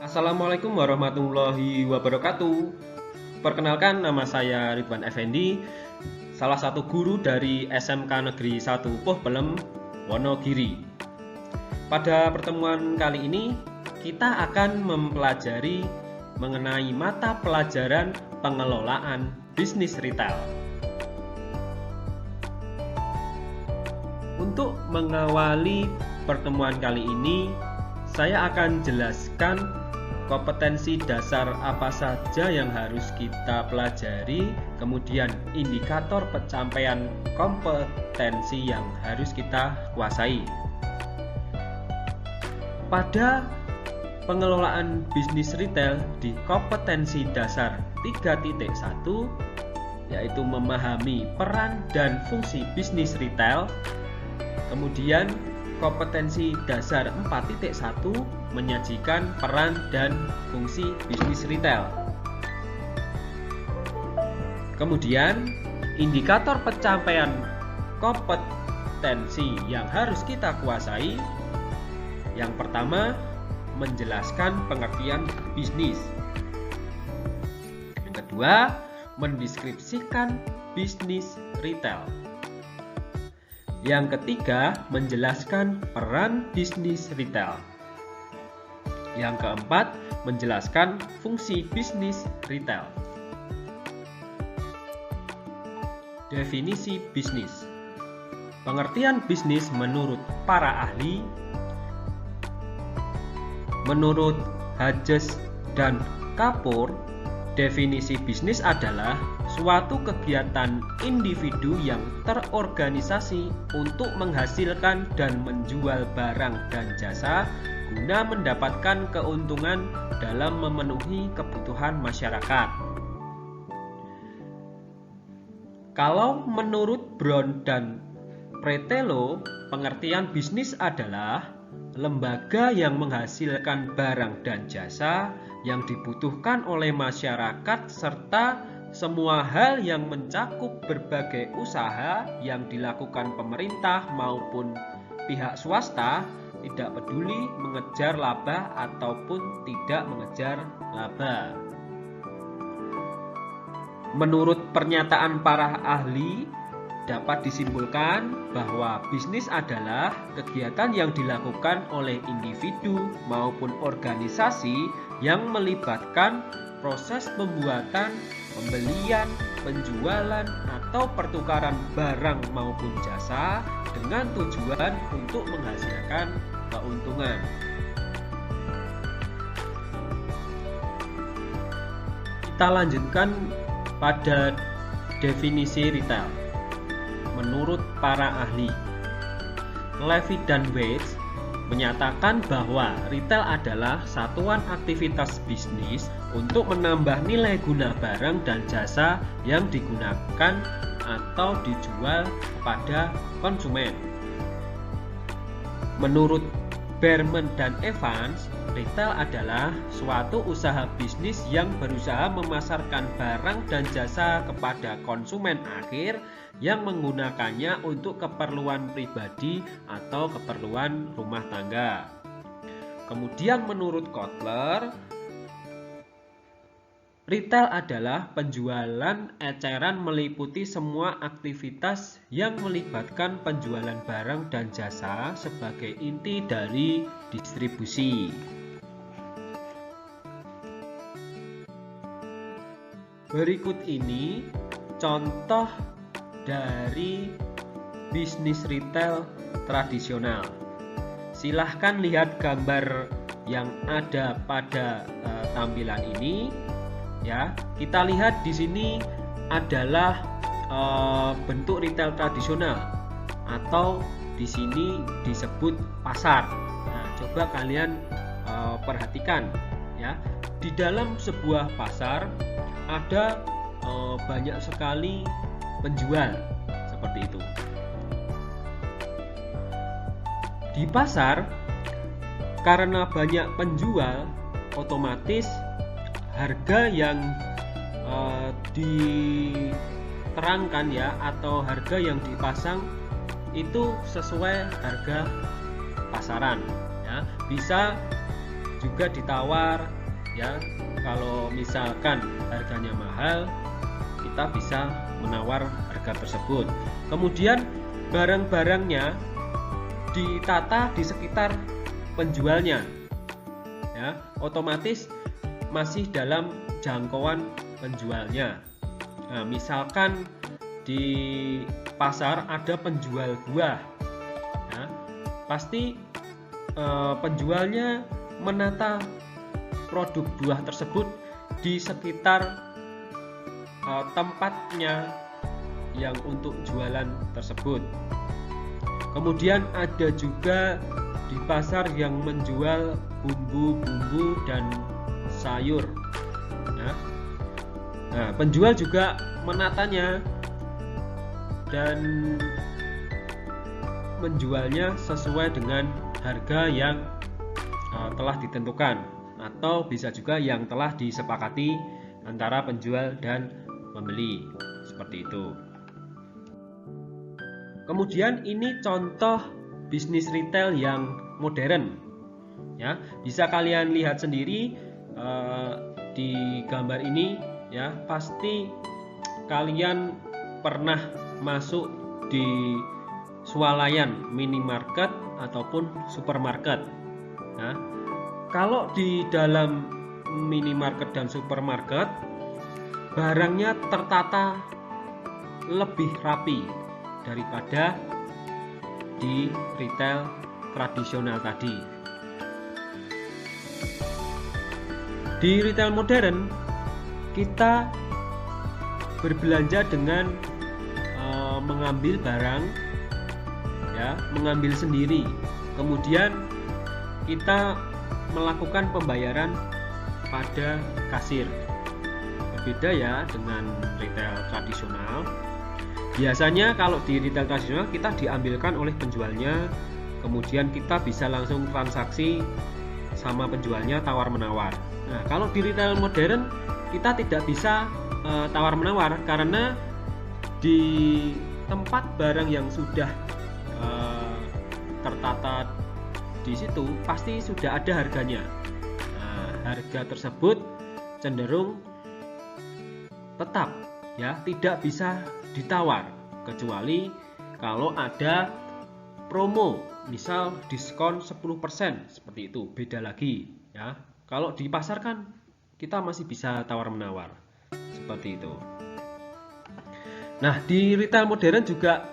Assalamualaikum warahmatullahi wabarakatuh. Perkenalkan, nama saya Ridwan Effendi, salah satu guru dari SMK Negeri 1 Puh Pelem, Wonogiri. Pada pertemuan kali ini, kita akan mempelajari mengenai mata pelajaran pengelolaan bisnis retail. Untuk mengawali pertemuan kali ini, saya akan jelaskan kompetensi dasar apa saja yang harus kita pelajari, kemudian indikator pencapaian kompetensi yang harus kita kuasai. Pada pengelolaan bisnis retail di kompetensi dasar 3.1, yaitu memahami peran dan fungsi bisnis retail. Kemudian kompetensi dasar 4.1 menyajikan peran dan fungsi bisnis retail. Kemudian indikator pencapaian kompetensi yang harus kita kuasai. Yang pertama, menjelaskan pengertian bisnis. Yang kedua, mendeskripsikan bisnis retail. Yang ketiga, menjelaskan peran bisnis retail. Yang keempat, menjelaskan fungsi bisnis retail. Definisi bisnis. Pengertian bisnis menurut para ahli. Menurut Hodges dan Kapur, definisi bisnis adalah suatu kegiatan individu yang terorganisasi untuk menghasilkan dan menjual barang dan jasa guna mendapatkan keuntungan dalam memenuhi kebutuhan masyarakat. Kalau menurut Brown dan Pretelo, pengertian bisnis adalah lembaga yang menghasilkan barang dan jasa yang dibutuhkan oleh masyarakat serta semua hal yang mencakup berbagai usaha yang dilakukan pemerintah maupun pihak swasta, tidak peduli mengejar laba ataupun tidak mengejar laba. Menurut pernyataan para ahli, dapat disimpulkan bahwa bisnis adalah kegiatan yang dilakukan oleh individu maupun organisasi yang melibatkan proses pembuatan, pembelian, penjualan, atau pertukaran barang maupun jasa dengan tujuan untuk menghasilkan keuntungan. Kita lanjutkan pada definisi retail. Menurut para ahli, Levy dan Weiss menyatakan bahwa retail adalah satuan aktivitas bisnis untuk menambah nilai guna barang dan jasa yang digunakan atau dijual kepada konsumen. Menurut Berman dan Evans, retail adalah suatu usaha bisnis yang berusaha memasarkan barang dan jasa kepada konsumen akhir yang menggunakannya untuk keperluan pribadi atau keperluan rumah tangga. Kemudian menurut Kotler, retail adalah penjualan eceran meliputi semua aktivitas yang melibatkan penjualan barang dan jasa sebagai inti dari distribusi. Berikut ini contoh dari bisnis retail tradisional. Silahkan lihat gambar yang ada pada tampilan ini. Ya, kita lihat di sini adalah bentuk retail tradisional atau di sini disebut pasar. Nah, coba kalian perhatikan ya. Di dalam sebuah pasar ada banyak sekali penjual seperti itu. Di pasar, karena banyak penjual, otomatis harga yang diterangkan ya atau harga yang dipasang itu sesuai harga pasaran ya. Bisa juga ditawar ya. Kalau misalkan harganya mahal, kita bisa menawar harga tersebut. Kemudian barang-barangnya ditata di sekitar penjualnya ya, otomatis masih dalam jangkauan penjualnya. Nah, misalkan di pasar ada penjual buah ya, pasti penjualnya menata produk buah tersebut di sekitar tempatnya yang untuk jualan tersebut. Kemudian ada juga di pasar yang menjual bumbu-bumbu dan sayur ya. Nah, penjual juga menatanya dan menjualnya sesuai dengan harga yang telah ditentukan, atau bisa juga yang telah disepakati antara penjual dan pembeli, seperti itu. Kemudian ini contoh bisnis retail yang modern ya, bisa kalian lihat sendiri di gambar ini ya. Pasti kalian pernah masuk di swalayan minimarket ataupun supermarket. Nah, kalau di dalam minimarket dan supermarket, barangnya tertata lebih rapi daripada di retail tradisional tadi. Di retail modern, kita berbelanja dengan mengambil barang ya, mengambil sendiri. Kemudian kita melakukan pembayaran pada kasir. Berbeda ya dengan retail tradisional. Biasanya kalau di retail tradisional kita diambilkan oleh penjualnya, kemudian kita bisa langsung transaksi sama penjualnya tawar-menawar. Nah, kalau di retail modern kita tidak bisa tawar-menawar, karena di tempat barang yang sudah tertata di situ pasti sudah ada harganya. Nah, harga tersebut cenderung tetap ya, tidak bisa ditawar kecuali kalau ada promo, misal diskon 10%, seperti itu, beda lagi ya. Kalau di pasar kan kita masih bisa tawar-menawar, seperti itu. Nah, di retail modern juga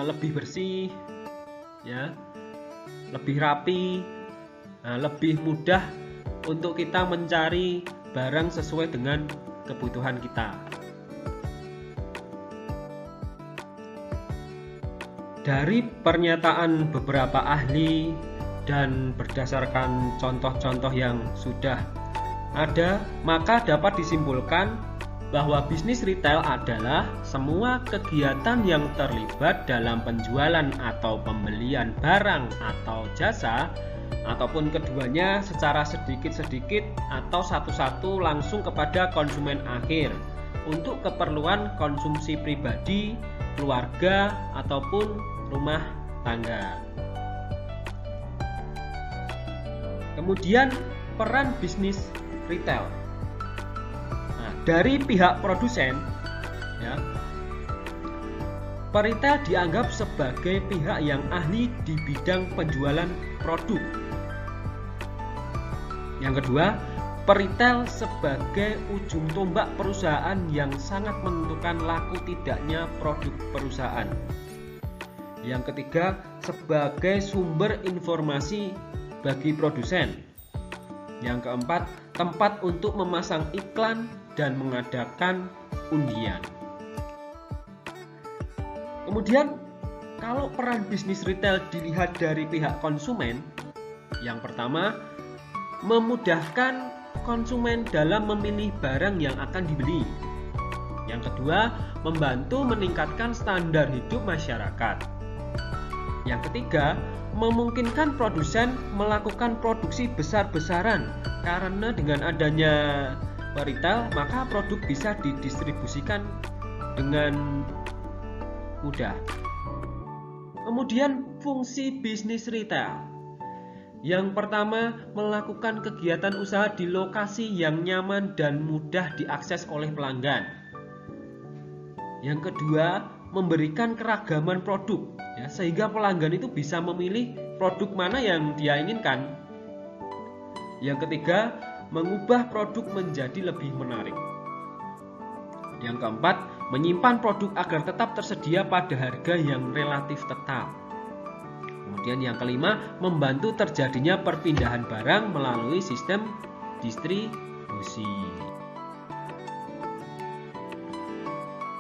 lebih bersih ya, lebih rapi, lebih mudah untuk kita mencari barang sesuai dengan kebutuhan kita. Dari pernyataan beberapa ahli dan berdasarkan contoh-contoh yang sudah ada, maka dapat disimpulkan bahwa bisnis retail adalah semua kegiatan yang terlibat dalam penjualan atau pembelian barang atau jasa, ataupun keduanya secara sedikit-sedikit atau satu-satu langsung kepada konsumen akhir untuk keperluan konsumsi pribadi, keluarga, ataupun rumah tangga. Kemudian peran bisnis retail. Nah, dari pihak produsen ya, peritel dianggap sebagai pihak yang ahli di bidang penjualan produk. Yang kedua, peritel sebagai ujung tombak perusahaan yang sangat menentukan laku tidaknya produk perusahaan. Yang ketiga, sebagai sumber informasi bagi produsen. Yang keempat, tempat untuk memasang iklan dan mengadakan undian. Kemudian, kalau peran bisnis retail dilihat dari pihak konsumen, yang pertama, memudahkan konsumen dalam memilih barang yang akan dibeli. Yang kedua, membantu meningkatkan standar hidup masyarakat. Yang ketiga, memungkinkan produsen melakukan produksi besar-besaran, karena dengan adanya peritel maka produk bisa didistribusikan dengan mudah. Kemudian fungsi bisnis retail. Yang pertama, melakukan kegiatan usaha di lokasi yang nyaman dan mudah diakses oleh pelanggan. Yang kedua, memberikan keragaman produk, ya, sehingga pelanggan itu bisa memilih produk mana yang dia inginkan. Yang ketiga, mengubah produk menjadi lebih menarik. Yang keempat, menyimpan produk agar tetap tersedia pada harga yang relatif tetap. Kemudian yang kelima, membantu terjadinya perpindahan barang melalui sistem distribusi.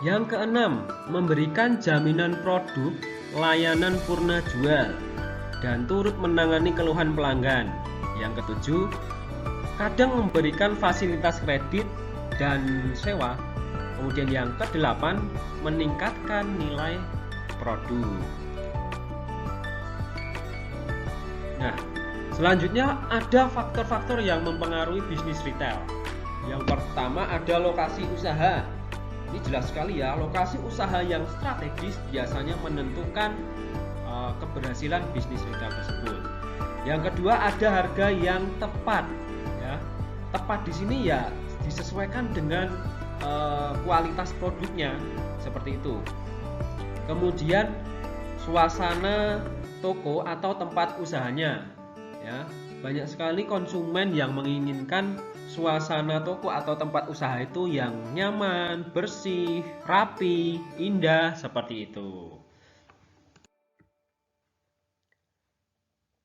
Yang keenam, memberikan jaminan produk, layanan purna jual, dan turut menangani keluhan pelanggan. Yang ketujuh, kadang memberikan fasilitas kredit dan sewa. Kemudian yang kedelapan, meningkatkan nilai produk. Nah, selanjutnya ada faktor-faktor yang mempengaruhi bisnis retail. Yang pertama ada lokasi usaha. Ini jelas sekali ya, lokasi usaha yang strategis biasanya menentukan keberhasilan bisnis retail tersebut. Yang kedua ada harga yang tepat. Ya, tepat di sini ya disesuaikan dengan kualitas produknya, seperti itu. Kemudian suasana toko atau tempat usahanya, ya, banyak sekali konsumen yang menginginkan suasana toko atau tempat usaha itu yang nyaman, bersih, rapi, indah, seperti itu.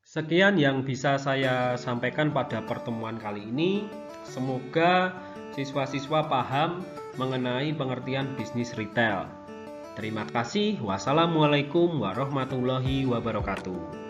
Sekian yang bisa saya sampaikan pada pertemuan kali ini. Semoga siswa-siswa paham mengenai pengertian bisnis retail. Terima kasih. Wassalamualaikum warahmatullahi wabarakatuh.